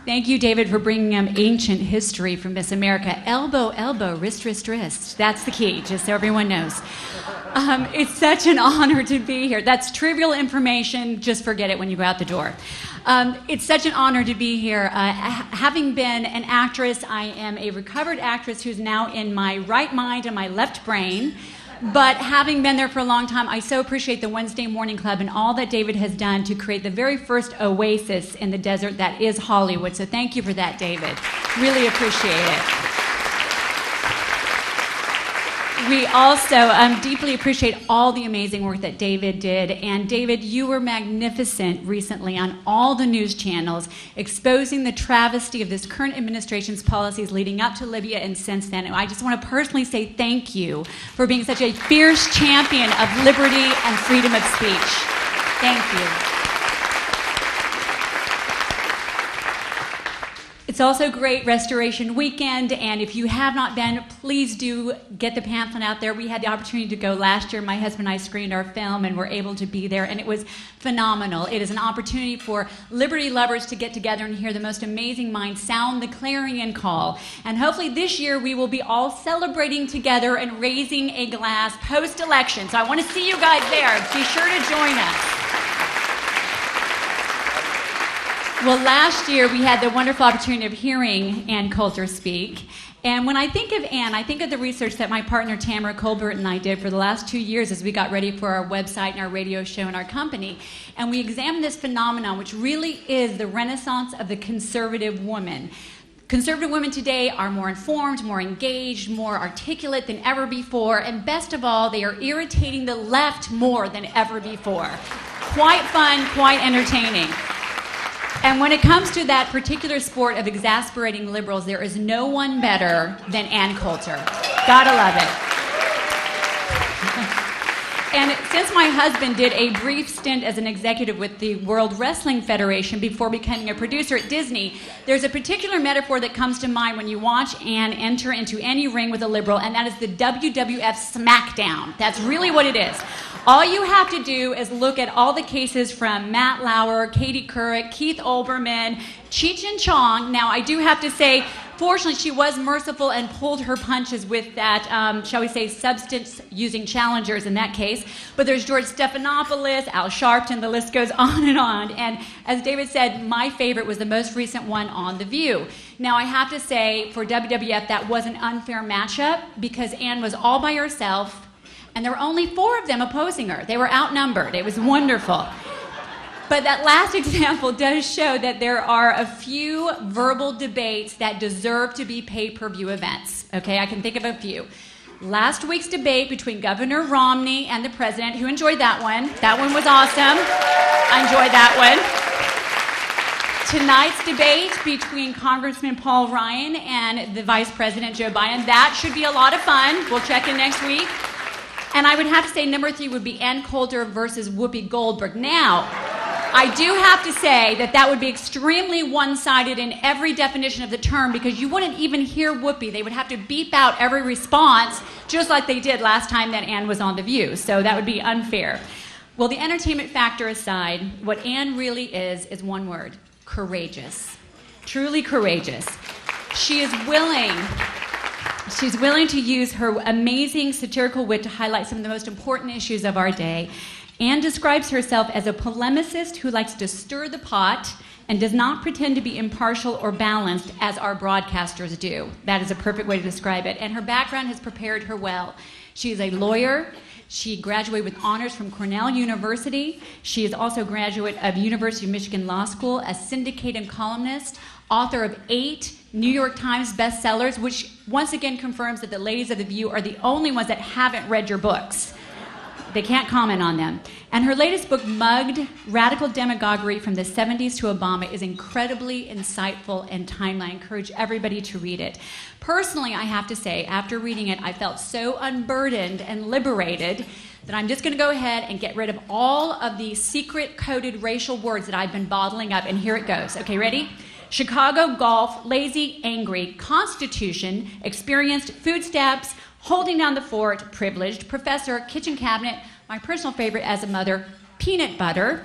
Thank you, David, for bringing ancient history from Miss America. Elbow, elbow, wrist, wrist, wrist. That's the key, just so everyone knows. It's such an honor to be here. That's trivial information. Just forget it when you go out the door. It's such an honor to be here. Having been an actress, I am a recovered actress who's now in my right mind and my left brain. But having been there for a long time, I so appreciate the Wednesday Morning Club and all that David has done to create the very first oasis in the desert that is Hollywood. So thank you for that, David. Really appreciate it. We also deeply appreciate all the amazing work that David did. And David, you were magnificent recently on all the news channels, exposing the travesty of this current administration's policies leading up to Libya and since then. And I just want to personally say thank you for being such a fierce champion of liberty and freedom of speech. Thank you. It's also Great Restoration Weekend, and if you have not been, please do get the pamphlet out there. We had the opportunity to go last year. My husband and I screened our film and were able to be there, and it was phenomenal. It is an opportunity for liberty lovers to get together and hear the most amazing minds sound the clarion call. And hopefully this year we will be all celebrating together and raising a glass post-election. So I want to see you guys there. Be sure to join us. Well, last year we had the wonderful opportunity of hearing Ann Coulter speak. And when I think of Ann, I think of the research that my partner Tamara Colbert and I did for the last 2 years as we got ready for our website and our radio show and our company. And we examined this phenomenon, which really is the renaissance of the conservative woman. Conservative women today are more informed, more engaged, more articulate than ever before. And best of all, they are irritating the left more than ever before. Quite fun, quite entertaining. And when it comes to that particular sport of exasperating liberals, there is no one better than Ann Coulter. Gotta love it. And since my husband did a brief stint as an executive with the World Wrestling Federation before becoming a producer at Disney, there's a particular metaphor that comes to mind when you watch Ann enter into any ring with a liberal, and that is the WWF SmackDown. That's really what it is. All you have to do is look at all the cases from Matt Lauer, Katie Couric, Keith Olbermann, Cheech and Chong. Now, I do have to say, fortunately, she was merciful and pulled her punches with that, shall we say, substance-using challengers in that case. But there's George Stephanopoulos, Al Sharpton, the list goes on and on. And as David said, my favorite was the most recent one on The View. Now, I have to say, for WWF, that was an unfair matchup because Ann was all by herself. And there were only 4 of them opposing her. They were outnumbered. It was wonderful. But that last example does show that there are a few verbal debates that deserve to be pay-per-view events. Okay, I can think of a few. Last week's debate between Governor Romney and the president. Who enjoyed that one? That one was awesome. I enjoyed that one. Tonight's debate between Congressman Paul Ryan and the Vice President Joe Biden. That should be a lot of fun. We'll check in next week. And I would have to say number 3 would be Ann Coulter versus Whoopi Goldberg. Now, I do have to say that that would be extremely one-sided in every definition of the term because you wouldn't even hear Whoopi. They would have to beep out every response just like they did last time that Ann was on The View. So that would be unfair. Well, the entertainment factor aside, what Ann really is one word: courageous. Truly courageous. She's willing to use her amazing satirical wit to highlight some of the most important issues of our day. Ann describes herself as a polemicist who likes to stir the pot and does not pretend to be impartial or balanced as our broadcasters do. That is a perfect way to describe it. And her background has prepared her well. She is a lawyer. She graduated with honors from Cornell University. She is also a graduate of University of Michigan Law School, a syndicated columnist, author of 8 New York Times bestsellers, which once again confirms that the ladies of The View are the only ones that haven't read your books. They can't comment on them. And her latest book, Mugged: Radical Demagoguery from the 70s to Obama, is incredibly insightful and timely. I encourage everybody to read it. Personally, I have to say, after reading it, I felt so unburdened and liberated that I'm just going to go ahead and get rid of all of the secret-coded racial words that I've been bottling up. And here it goes. Okay, ready? Chicago, golf, lazy, angry, Constitution, experienced, food stamps, holding down the fort, privileged, professor, kitchen cabinet, my personal favorite as a mother, peanut butter,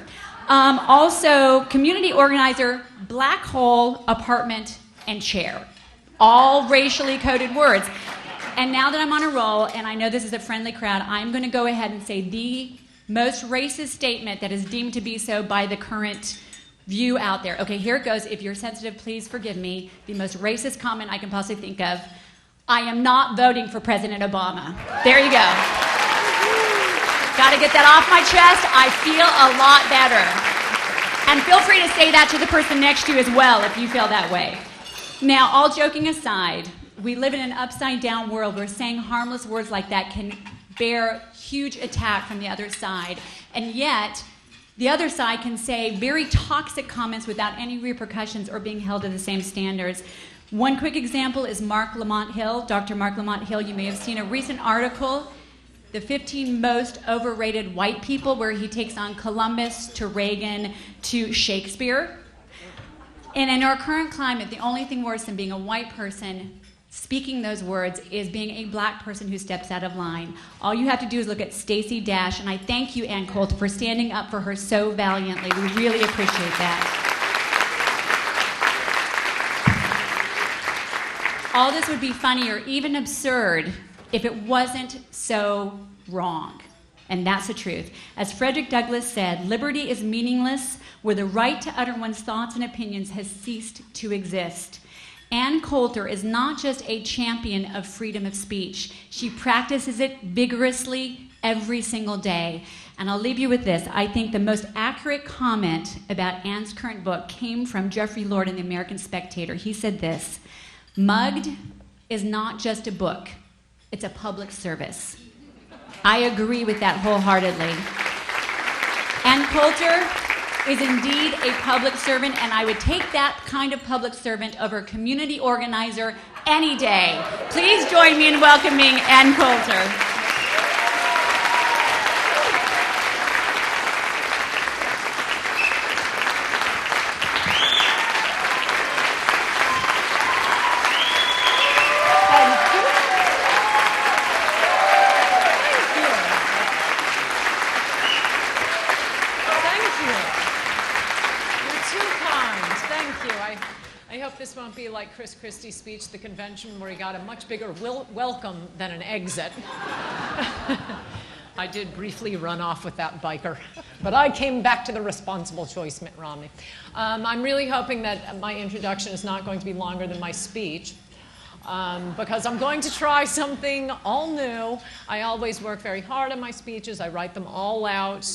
Also, community organizer, black hole, apartment, and chair. All racially coded words. And now that I'm on a roll, and I know this is a friendly crowd, I'm going to go ahead and say the most racist statement that is deemed to be so by the current view out there. Okay, here it goes. If you're sensitive, please forgive me. The most racist comment I can possibly think of. I am not voting for President Obama. There you go. Got to get that off my chest. I feel a lot better. And feel free to say that to the person next to you as well if you feel that way. Now, all joking aside, we live in an upside-down world where saying harmless words like that can bear huge attack from the other side. And yet, the other side can say very toxic comments without any repercussions or being held to the same standards. One quick example is Mark Lamont Hill. Dr. Mark Lamont Hill, you may have seen a recent article, The 15 Most Overrated White People, where he takes on Columbus to Reagan to Shakespeare. And in our current climate, the only thing worse than being a white person speaking those words is being a black person who steps out of line. All you have to do is look at Stacey Dash, and I thank you, Ann Coulter, for standing up for her so valiantly. We really appreciate that. All this would be funny or even absurd if it wasn't so wrong. And that's the truth. As Frederick Douglass said, liberty is meaningless where the right to utter one's thoughts and opinions has ceased to exist. Ann Coulter is not just a champion of freedom of speech. She practices it vigorously every single day. And I'll leave you with this. I think the most accurate comment about Ann's current book came from Jeffrey Lord in the American Spectator. He said this: "Mugged is not just a book, it's a public service." I agree with that wholeheartedly. Ann Coulter is indeed a public servant, and I would take that kind of public servant over community organizer any day. Please join me in welcoming Ann Coulter. This won't be like Chris Christie's speech at the convention where he got a much bigger welcome than an exit. I did briefly run off with that biker, but I came back to the responsible choice, Mitt Romney. I'm really hoping that my introduction is not going to be longer than my speech, because I'm going to try something all new. I always work very hard on my speeches. I write them all out,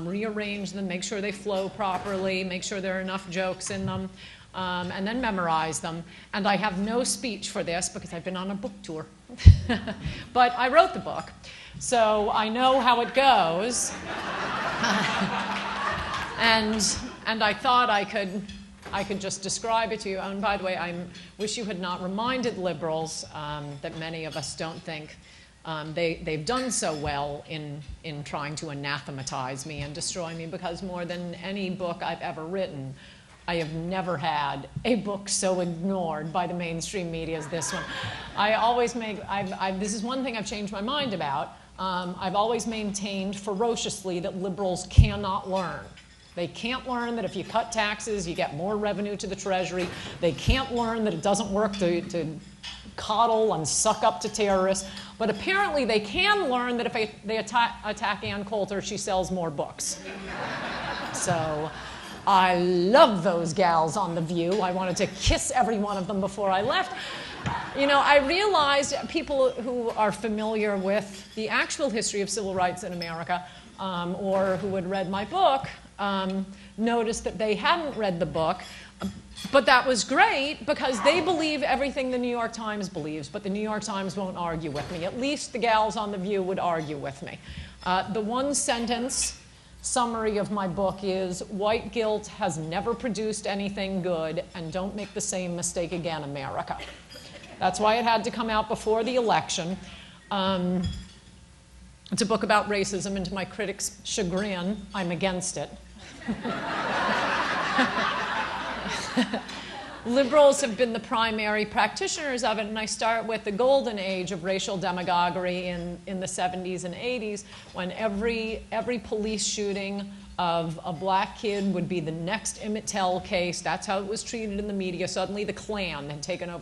rearrange them, make sure they flow properly, make sure there are enough jokes in them. And then memorize them. And I have no speech for this because I've been on a book tour. But I wrote the book, so I know how it goes. and I thought I could just describe it to you. And by the way, I wish you had not reminded liberals that many of us don't think they've done so well in trying to anathematize me and destroy me, because more than any book I've ever written, I have never had a book so ignored by the mainstream media as this one. This is one thing I've changed my mind about. I've always maintained ferociously that liberals cannot learn. They can't learn that if you cut taxes, you get more revenue to the Treasury. They can't learn that it doesn't work to coddle and suck up to terrorists. But apparently they can learn that if they attack Ann Coulter, she sells more books. So I love those gals on The View. I wanted to kiss every one of them before I left. You know, I realized people who are familiar with the actual history of civil rights in America, or who had read my book, noticed that they hadn't read the book. But that was great, because they believe everything the New York Times believes, but the New York Times won't argue with me. At least the gals on The View would argue with me. The one-sentence summary of my book is: white guilt has never produced anything good, and don't make the same mistake again, America. That's why it had to come out before the election. It's a book about racism, and to my critics' chagrin, I'm against it. Liberals have been the primary practitioners of it, and I start with the golden age of racial demagoguery in the 70s and 80s, when every police shooting of a black kid would be the next Emmett Till case. That's how it was treated in the media. Suddenly the Klan had taken over